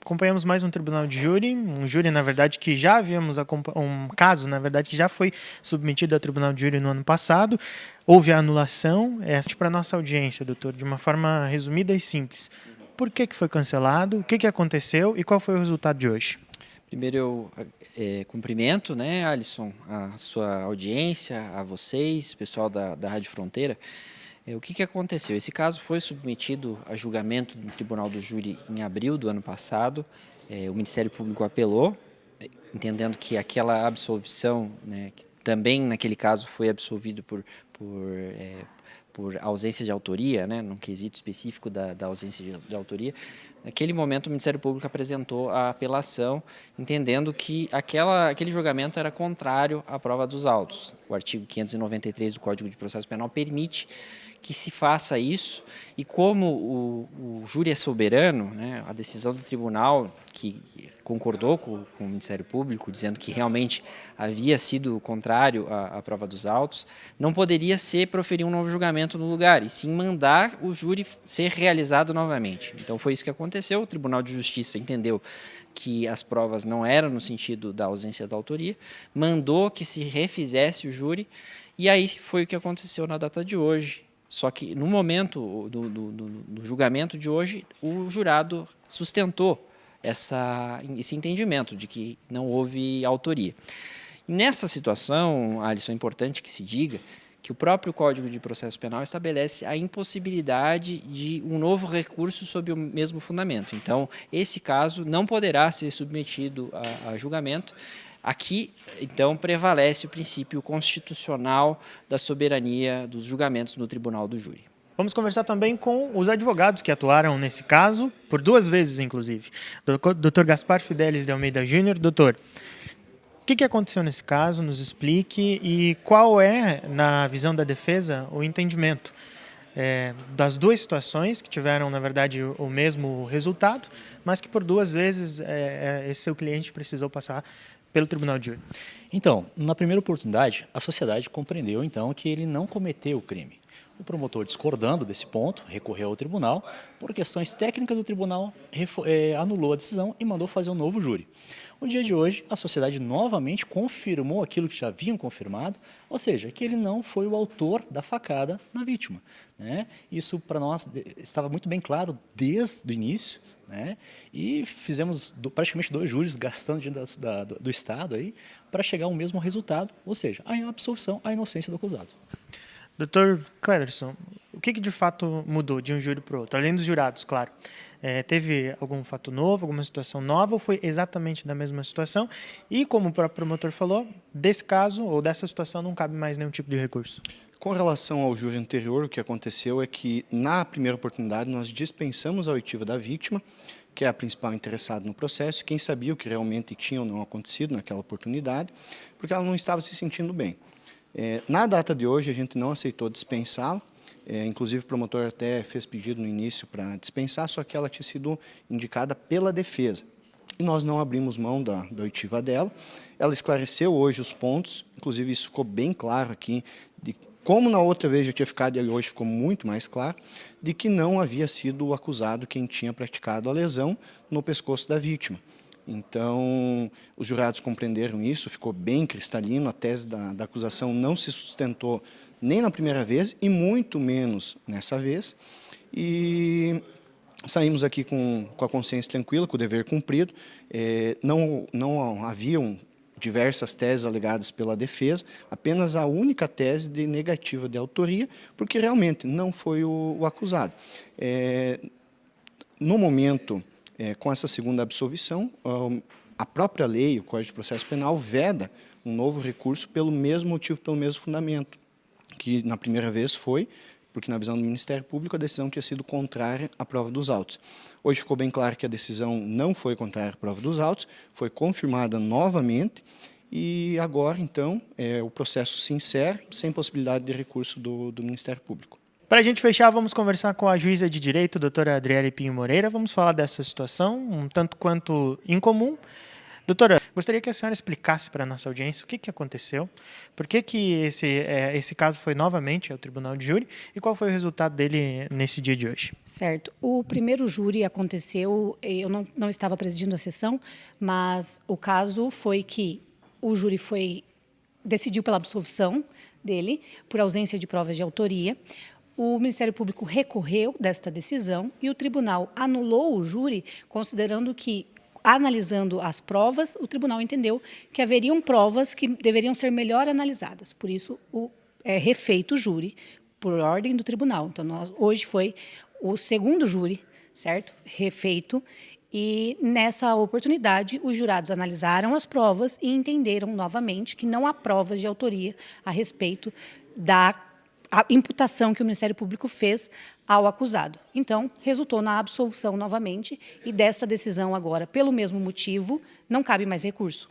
acompanhamos mais um tribunal de júri, na verdade, que já havíamos um caso, na verdade, que já foi submetido ao tribunal de júri no ano passado. Houve a anulação. Para a nossa audiência, doutor, de uma forma resumida e simples. Por que foi cancelado? O que aconteceu e qual foi o resultado de hoje? Primeiro eu cumprimento, né, Alisson, a sua audiência, a vocês, pessoal da Rádio Fronteira. O que aconteceu? Esse caso foi submetido a julgamento no Tribunal do Júri em abril do ano passado. O Ministério Público apelou, entendendo que aquela absolvição, né, que também naquele caso foi absolvido por ausência de autoria, né, num quesito específico da ausência de autoria. Naquele momento, o Ministério Público apresentou a apelação, entendendo que aquele julgamento era contrário à prova dos autos. O artigo 593 do Código de Processo Penal permite que se faça isso, e como o júri é soberano, né, a decisão do tribunal, que concordou com o Ministério Público, dizendo que realmente havia sido contrário à prova dos autos, não poderia ser proferir um novo julgamento no lugar, e sim mandar o júri ser realizado novamente. Então foi isso que aconteceu, o Tribunal de Justiça entendeu que as provas não eram no sentido da ausência da autoria, mandou que se refizesse o júri, e aí foi o que aconteceu na data de hoje. Só que no momento do julgamento de hoje, o jurado sustentou esse entendimento de que não houve autoria. Nessa situação, Alisson, é importante que se diga que o próprio Código de Processo Penal estabelece a impossibilidade de um novo recurso sob o mesmo fundamento. Então, esse caso não poderá ser submetido a julgamento. Aqui, então, prevalece o princípio constitucional da soberania dos julgamentos no Tribunal do Júri. Vamos conversar também com os advogados que atuaram nesse caso, por 2 vezes, inclusive. Dr. Gaspar Fidelis de Almeida Júnior. Doutor, o que aconteceu nesse caso? Nos explique, e qual é, na visão da defesa, o entendimento das duas situações que tiveram, na verdade, o mesmo resultado, mas que por 2 vezes esse seu cliente precisou passar pelo tribunal de júri. Então, na primeira oportunidade, a sociedade compreendeu então que ele não cometeu o crime. O promotor, discordando desse ponto, recorreu ao tribunal. Por questões técnicas, o tribunal anulou a decisão e mandou fazer um novo júri. No dia de hoje, a sociedade novamente confirmou aquilo que já haviam confirmado, ou seja, que ele não foi o autor da facada na vítima, né? Isso para nós estava muito bem claro desde o início, né? E fizemos praticamente 2 júris gastando dinheiro do Estado aí para chegar ao mesmo resultado, ou seja, a absolvição, a inocência do acusado. Dr. Cleverson, o que de fato mudou de um júri para o outro? Além dos jurados, claro. Teve algum fato novo, alguma situação nova, ou foi exatamente da mesma situação? E, como o próprio promotor falou, desse caso ou dessa situação não cabe mais nenhum tipo de recurso. Com relação ao júri anterior, o que aconteceu é que, na primeira oportunidade, nós dispensamos a oitiva da vítima, que é a principal interessada no processo, quem sabia o que realmente tinha ou não acontecido naquela oportunidade, porque ela não estava se sentindo bem. Na data de hoje, a gente não aceitou dispensá-la, inclusive o promotor até fez pedido no início para dispensar, só que ela tinha sido indicada pela defesa. E nós não abrimos mão da oitiva dela. Ela esclareceu hoje os pontos, inclusive isso ficou bem claro aqui, de como na outra vez já tinha ficado e hoje ficou muito mais claro, de que não havia sido o acusado quem tinha praticado a lesão no pescoço da vítima. Então, os jurados compreenderam isso, ficou bem cristalino, a tese da acusação não se sustentou nem na primeira vez e muito menos nessa vez. E saímos aqui com a consciência tranquila, com o dever cumprido. Não haviam diversas teses alegadas pela defesa, apenas a única tese de negativa de autoria, porque realmente não foi o acusado. No momento, com essa segunda absolvição, a própria lei, o Código de Processo Penal, veda um novo recurso pelo mesmo motivo, pelo mesmo fundamento, que na primeira vez foi, porque na visão do Ministério Público a decisão tinha sido contrária à prova dos autos. Hoje ficou bem claro que a decisão não foi contrária à prova dos autos, foi confirmada novamente, e agora, então, o processo se encerra, sem possibilidade de recurso do Ministério Público. Para a gente fechar, vamos conversar com a juíza de direito, doutora Adriele Pinho Moreira. Vamos falar dessa situação, um tanto quanto incomum, Doutora, gostaria que a senhora explicasse para a nossa audiência o que aconteceu, por que esse caso foi novamente ao Tribunal de Júri e qual foi o resultado dele nesse dia de hoje. Certo. O primeiro júri aconteceu, eu não estava presidindo a sessão, mas o caso foi que o júri decidiu pela absolvição dele, por ausência de provas de autoria. O Ministério Público recorreu desta decisão e o tribunal anulou o júri, considerando que, analisando as provas, o tribunal entendeu que haveriam provas que deveriam ser melhor analisadas. Por isso, é refeito o júri, por ordem do tribunal. Então, hoje foi o segundo júri, certo? Refeito. E, nessa oportunidade, os jurados analisaram as provas e entenderam novamente que não há provas de autoria a respeito da imputação que o Ministério Público fez ao acusado. Então, resultou na absolvição novamente e dessa decisão agora, pelo mesmo motivo, não cabe mais recurso.